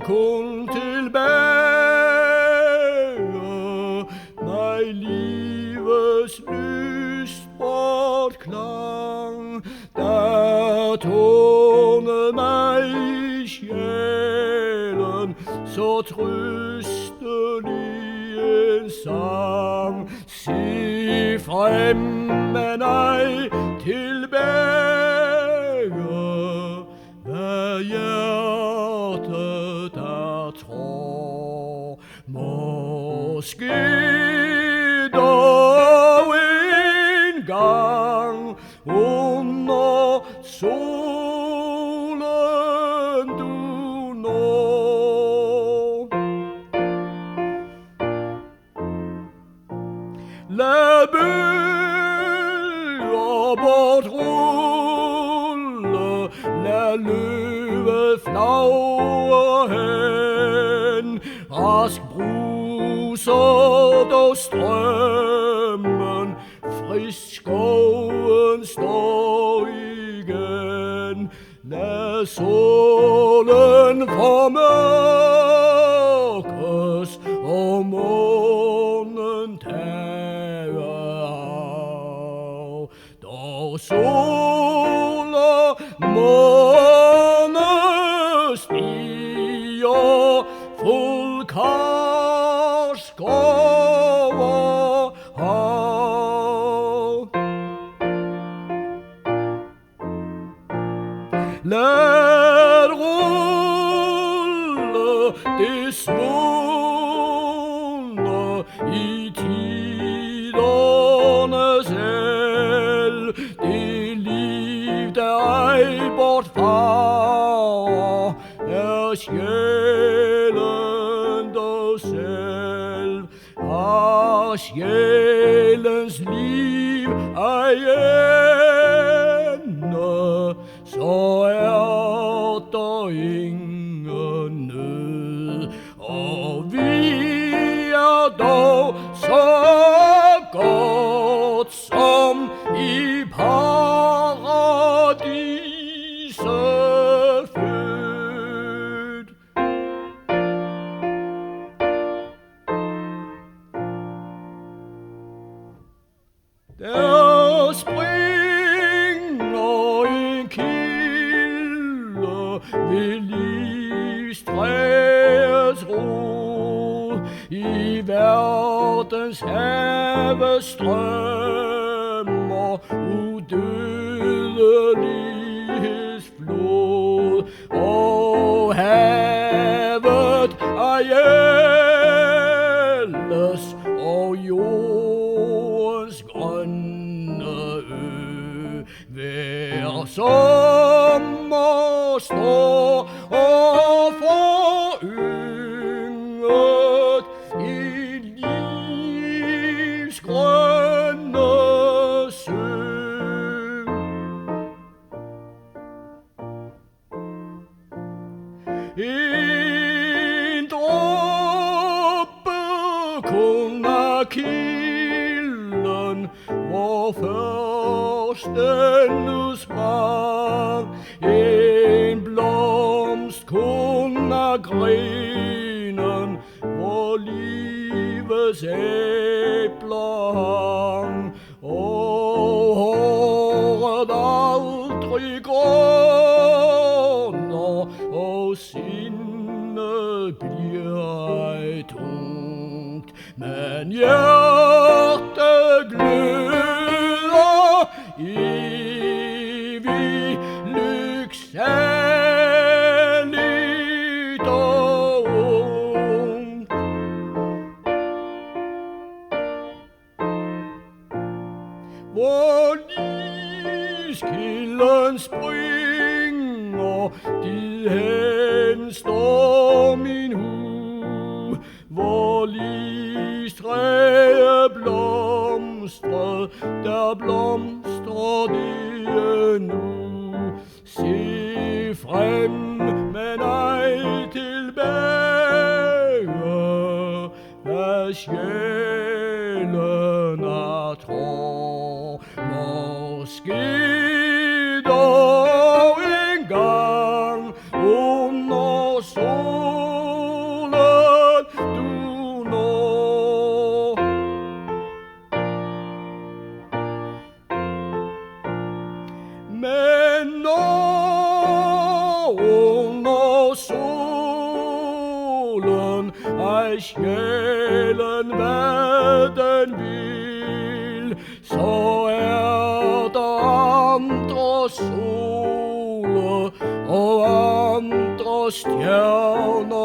kun tilbage, mig livets lystbort klang, der tårnede mig i sjælen, så trøstelig en sang. Se frem, men ej tilbage, hvad hjertet der tror. Måske dog en gang under solen du når. Lad bølger bort rulle, lad løvet flagre hen. Rask bruser dog strømmen, frisk skoven står igen. Lad solen formørkes og månen tage af. Dog sol og måne stiger fuld karsk over hav. Lad rulle det svundne i tidernes el, det liv der ej bortfarer, er sjælen dog selv. Har sjælens liv ej ende, så er der ingen nød, og vi er dog så godt som i paradiset født. Der springer en kilde ved livstræets rod, i verdens have strømmer udødelighedsflod, og havet er ældes, og jordens grønne ø. Hver sommer står og forynget i livs grønne sø. En dråbe kun af kilden, hvor førsten nu smag. En blomst kun af grenen, hvor livets æbler hang. Og håret aldrig gråner, og sindet bliver ej tungt, men hjertet gløder evig lyksaligt og ungt. Hvor livskilden springer, dit hen står min hu. Hvor livstræet blomstret, der blomstrer det nu. Se frem, men ej tilbage, hvad sjælen er tror. Måske dog en gang under sol. af sjælen, hvad den vil, så er der andre sole og andre stjerner